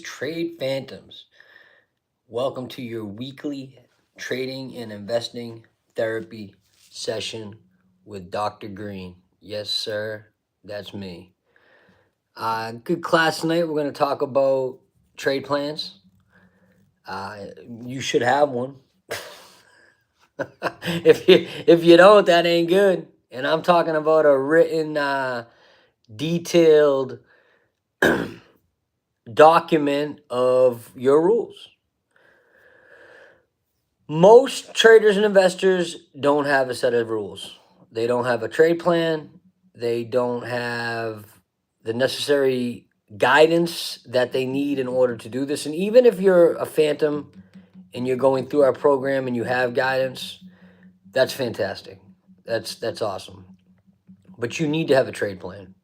Trade Phantoms. Welcome to your weekly trading and investing therapy session with Dr. Green. Yes, sir, that's me. Good class tonight. We're going to talk about trade plans. Uh, you should have one. If you don't, that ain't good. And I'm talking about a written, detailed document of your rules. Most traders and investors don't have a set of rules. They don't have a trade plan. They don't have the necessary guidance that they need in order to do this. And even if you're a phantom and you're going through our program and you have guidance, that's fantastic. That's awesome. But you need to have a trade plan.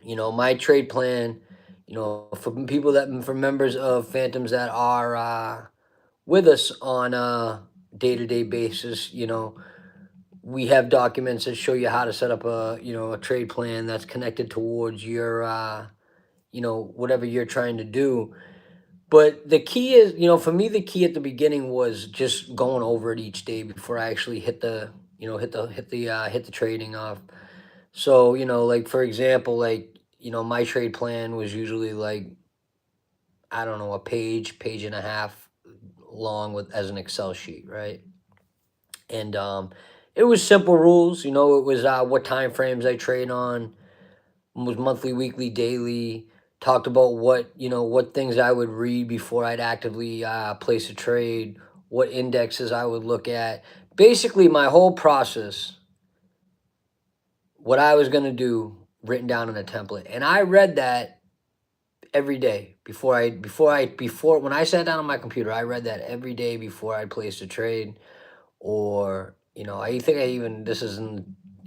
My trade plan, for people for members of phantoms that are with us on a day-to-day basis, we have documents that show you how to set up a trade plan that's connected towards your whatever you're trying to do. But the key is, for me, the key at the beginning was just going over it each day before I actually hit the trading off. So, like for example, like, my trade plan was usually like, I don't know, a page and a half long with as an Excel sheet, right? And it was simple rules. It was what time frames I trade on, was monthly, weekly, daily. Talked about what things I would read before I'd actively place a trade, what indexes I would look at. Basically, my whole process, what I was gonna do, written down in a template, and I read that every day before when I sat down on my computer. I read that every day before I placed a trade. Or I think I even this isn't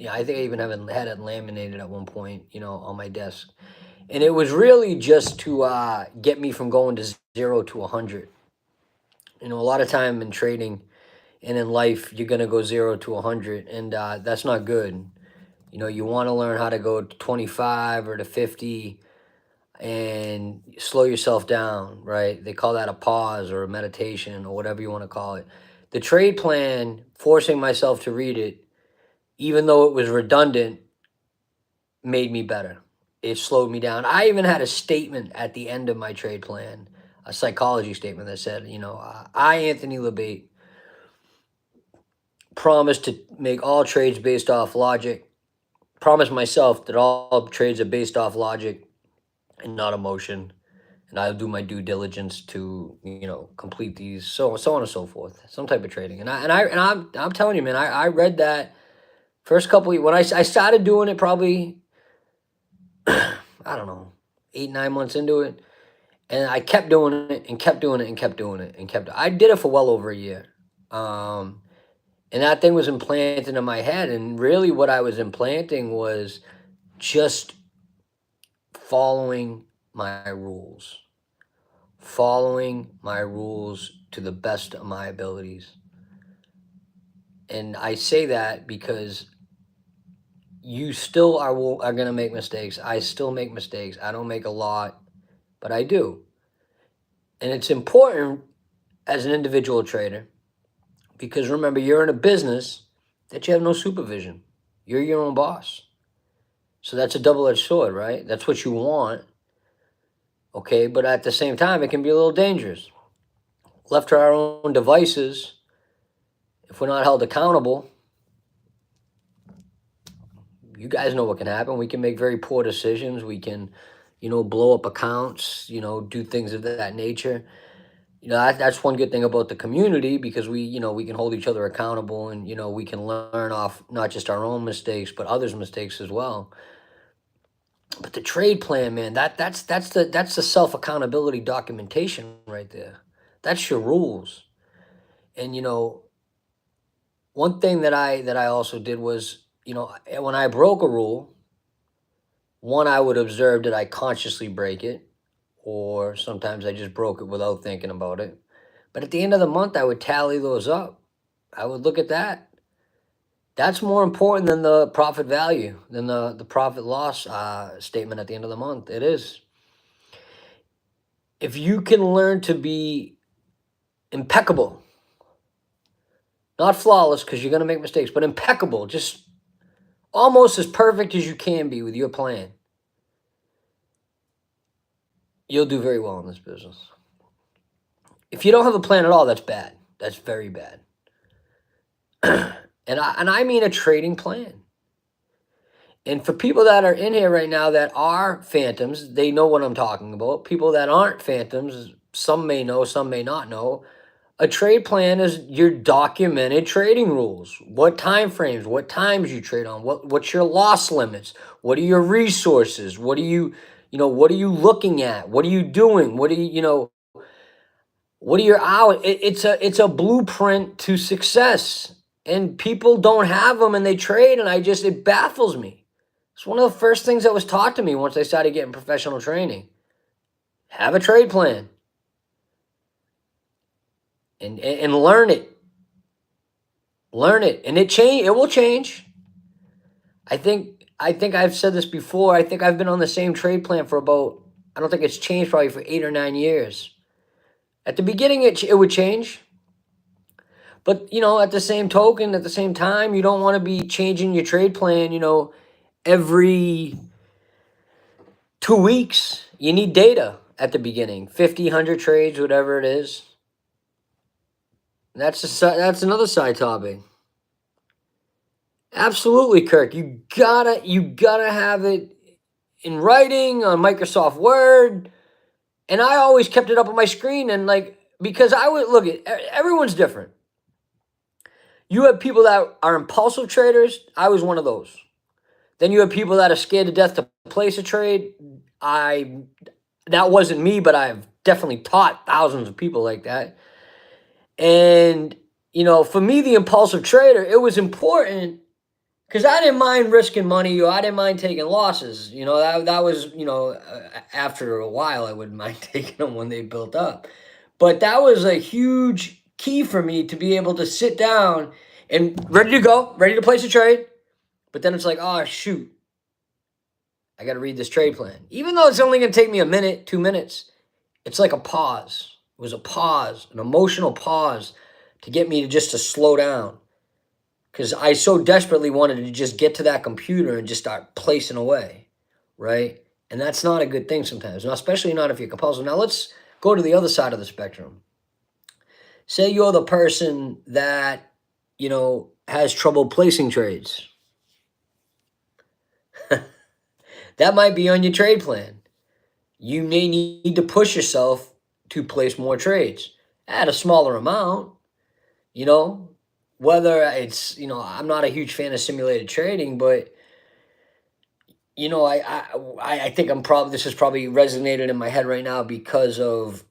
I think I even haven't had it laminated at one point, on my desk. And it was really just to get me from going to 0 to 100. A lot of time in trading and in life, you're gonna go 0 to 100, and that's not good. You want to learn how to go to 25 or to 50 and slow yourself down, right? They call that a pause or a meditation or whatever you want to call it. The trade plan, forcing myself to read it, even though it was redundant, made me better. It slowed me down. I even had a statement at the end of my trade plan, a psychology statement that said, I, Anthony LeBate, promise to make all trades based off logic. Promise myself that all trades are based off logic and not emotion, and I'll do my due diligence to complete these, so on and so forth, some type of trading. And I'm telling you, man, I read that first couple when I started doing it, probably I don't know, 8 9 months into it, and I kept doing it and kept doing it and kept doing it and kept. I did it for well over a year, um, and that thing was implanted in my head. And really, what I was implanting was just following my rules to the best of my abilities. And I say that because you still are going to make mistakes. I still make mistakes. I don't make a lot, but I do. And it's important as an individual trader because remember, you're in a business that you have no supervision. You're your own boss. So that's a double-edged sword, right? That's what you want. Okay, but at the same time, it can be a little dangerous. Left to our own devices, if we're not held accountable, you guys know what can happen. We can make very poor decisions. We can, blow up accounts, do things of that nature. That's one good thing about the community because we can hold each other accountable, and, we can learn off not just our own mistakes, but others' mistakes as well. But the trade plan, man, that's the self accountability documentation right there. That's your rules. And one thing that I also did was, when I broke a rule, one, I would observe, did I consciously break it, or sometimes I just broke it without thinking about it. But at the end of the month, I would tally those up. I would look at that. That's more important than the profit value, than the profit loss statement at the end of the month. It is. if you can learn to be impeccable, not flawless because you're going to make mistakes, but impeccable, just almost as perfect as you can be with your plan, you'll do very well in this business. If you don't have a plan at all, that's bad. That's very bad. And I mean a trading plan. And for people that are in here right now that are phantoms, they know what I'm talking about. People that aren't phantoms, some may know, some may not know. A trade plan is your documented trading rules. What time frames, what times you trade on, what's your loss limits, what are your resources, what are what are you looking at, what are you doing, what are what are your hours? It's a blueprint to success, and people don't have them, and they trade, and it baffles me. It's one of the first things that was taught to me once I started getting professional training. Have a trade plan and learn it. Learn it, and it will change. I think I've said this before. I think I've been on the same trade plan for about, I don't think it's changed probably for 8 or 9 years. At the beginning, it would change. But, at the same token, at the same time, you don't want to be changing your trade plan, every 2 weeks. You need data at the beginning, 50, 100 trades, whatever it is. That's another side topic. Absolutely, Kirk. You gotta have it in writing on Microsoft Word. And I always kept it up on my screen, and because I would look at everyone's different. You have people that are impulsive traders. I was one of those. Then you have people that are scared to death to place a trade. That wasn't me, but I've definitely taught thousands of people like that. And for me, the impulsive trader, it was important because I didn't mind risking money, or I didn't mind taking losses. That was after a while I wouldn't mind taking them when they built up. But that was a huge key for me to be able to sit down and ready to go, ready to place a trade. But then it's like, oh shoot, I got to read this trade plan. Even though it's only going to take me a minute, 2 minutes, it's like a pause. It was a pause, an emotional pause to get me to slow down. Because I so desperately wanted to just get to that computer and just start placing away, right? And that's not a good thing sometimes, especially not if you're compulsive. Now let's go to the other side of the spectrum. Say you're the person that, has trouble placing trades. That might be on your trade plan. You may need to push yourself to place more trades at a smaller amount, whether it's, I'm not a huge fan of simulated trading, but I think this is probably resonated in my head right now because of,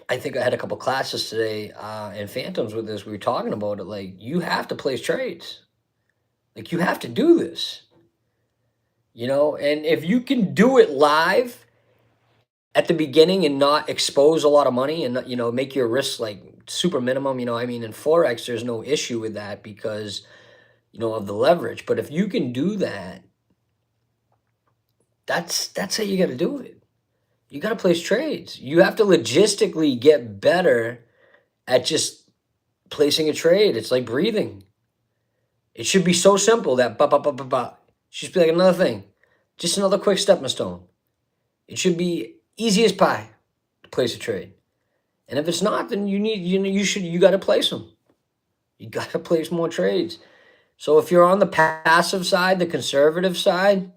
I think I had a couple classes today in Phantoms with this. We were talking about it. Like, you have to place trades. Like, you have to do this, and if you can do it live at the beginning and not expose a lot of money and, make your risks like super minimum, in Forex, there's no issue with that because, of the leverage. But if you can do that, that's how you got to do it. You got to place trades. You have to logistically get better at just placing a trade. It's like breathing. It should be so simple that it should be like another thing, just another quick stepping stone. It should be easy as pie to place a trade. And if it's not, then you got to place them. You got to place more trades. So if you're on the passive side, the conservative side,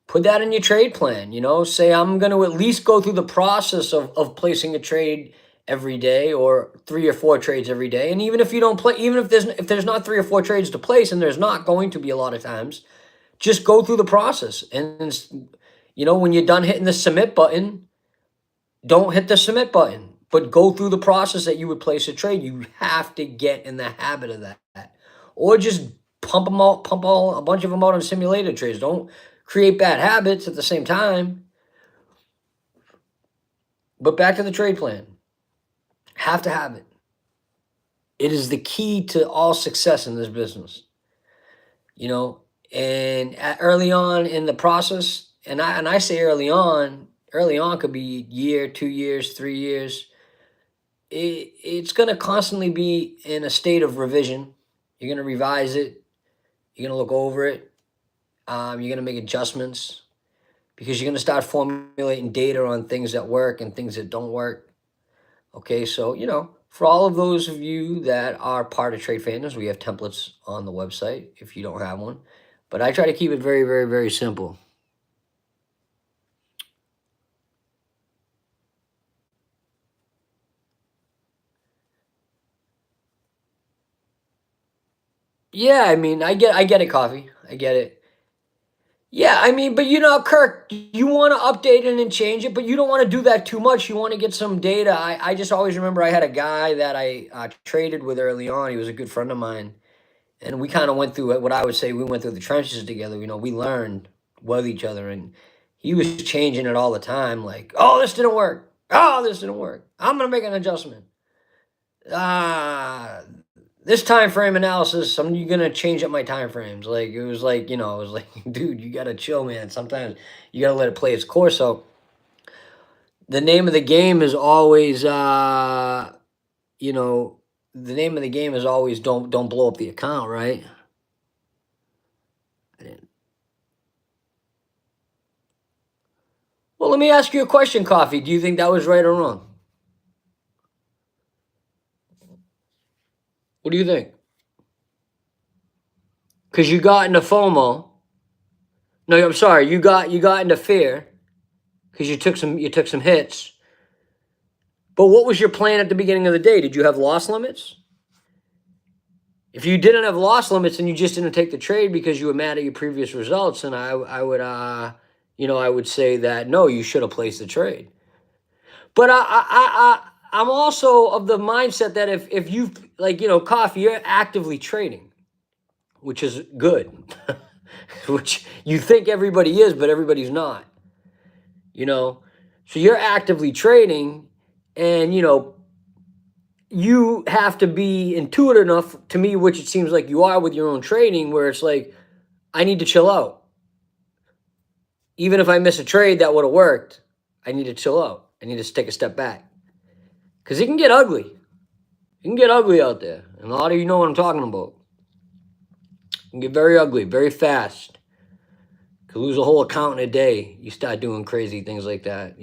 put that in your trade plan. Say I'm going to at least go through the process of placing a trade every day, or 3 or 4 trades every day. And even if you don't play, even if there's not 3 or 4 trades to place, and there's not going to be a lot of times, just go through the process. And when you're done hitting the submit button, don't hit the submit button, but go through the process that you would place a trade. You have to get in the habit of that, or just pump a bunch of them out on simulated trades. Don't create bad habits at the same time. But back to the trade plan. Have to have it. It is the key to all success in this business. And early on in the process, and I say early on, early on could be year, 2 years, 3 years. It's going to constantly be in a state of revision. You're going to revise it. You're going to look over it. You're going to make adjustments because you're going to start formulating data on things that work and things that don't work. Okay, so for all of those of you that are part of Trade Fandoms, we have templates on the website if you don't have one. But I try to keep it very, very, very simple. Yeah, I mean, I get it, coffee. I get it. Yeah, I mean, but Kirk, you want to update it and change it, but you don't want to do that too much. You want to get some data. I just always remember I had a guy that I traded with early on. He was a good friend of mine. And we kind of went through what I would say we went through the trenches together. We learned with each other. And he was changing it all the time. Like, oh, this didn't work. Oh, this didn't work. I'm going to make an adjustment. Ah, this time frame analysis, you're gonna change up my time frames. Like it was like, it was like, dude, you gotta chill, man. Sometimes you gotta let it play its course. So the name of the game is always you know, the name of the game is always don't blow up the account, right? Well, let me ask you a question, Coffee. Do you think that was right or wrong? What do you think? Because you got into FOMO. No, I'm sorry. You got into fear because you took some hits. But what was your plan at the beginning of the day? Did you have loss limits? If you didn't have loss limits and you just didn't take the trade because you were mad at your previous results, and I would I would say that no, you should have placed the trade. But I'm also of the mindset that if you coffee, you're actively trading, which is good, which you think everybody is, but everybody's not. So you're actively trading, and you have to be intuitive enough to me, which it seems like you are with your own trading, where it's like, I need to chill out. Even if I miss a trade that would have worked, I need to chill out. I need to take a step back. Because it can get ugly. It can get ugly out there. And a lot of you know what I'm talking about. It can get very ugly, very fast. Could lose a whole account in a day. You start doing crazy things like that.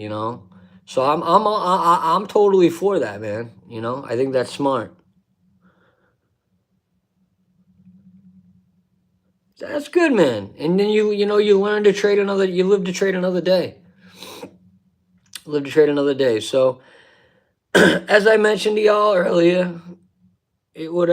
So I'm totally for that, man. I think that's smart. That's good, man. And then you learn to trade you live to trade another day. Live to trade another day. So as I mentioned to y'all earlier, it would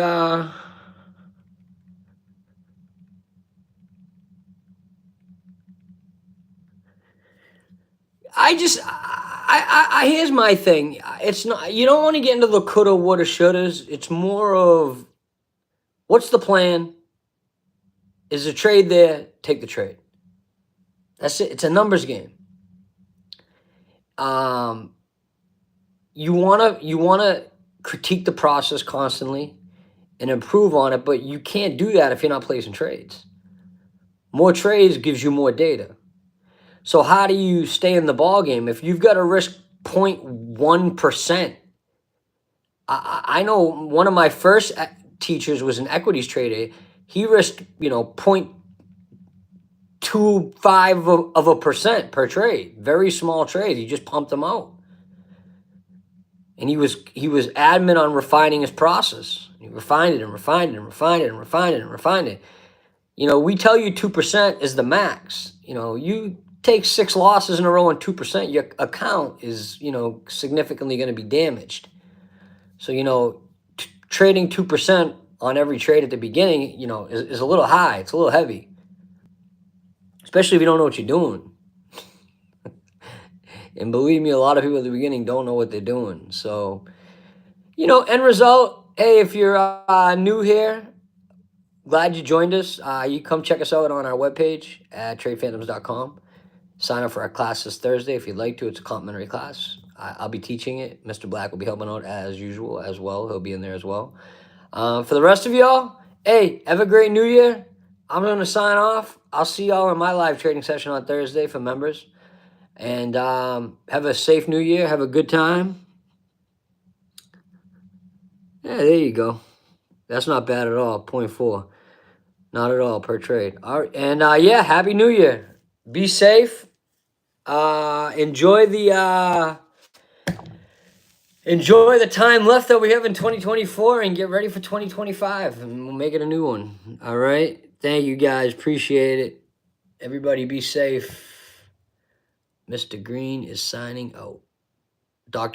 here's my thing. It's not, you don't want to get into the coulda, woulda, shouldas. It's more of, what's the plan? Is the trade there? Take the trade. That's it. It's a numbers game. You wanna critique the process constantly and improve on it, but you can't do that if you're not placing trades. More trades gives you more data. So how do you stay in the ball game if you've got to risk 0.1%? I know one of my first teachers was an equities trader. He risked 0.25 of a percent per trade. Very small trade. He just pumped them out. And he was adamant on refining his process. He refined it and refined it and refined it and refined it and refined it. We tell you 2% is the max. You take 6 losses in a row on 2%, your account is, significantly going to be damaged. So, trading 2% on every trade at the beginning, is a little high. It's a little heavy, especially if you don't know what you're doing. And believe me, a lot of people at the beginning don't know what they're doing. So, end result, hey, if you're new here, glad you joined us. You come check us out on our webpage at TradePhantoms.com. Sign up for our class this Thursday if you'd like to. It's a complimentary class. I'll be teaching it. Mr. Black will be helping out as usual as well. He'll be in there as well. For the rest of y'all, hey, have a great New Year. I'm going to sign off. I'll see y'all in my live trading session on Thursday for members. And have a safe new year. Have a good time. Yeah, there you go. That's not bad at all. 0.4. Not at all per trade. All right. And yeah, happy new year. Be safe. Enjoy the time left that we have in 2024 and get ready for 2025, and we'll make it a new one. All right. Thank you guys. Appreciate it. Everybody be safe. Mr. Green is signing out. Dr.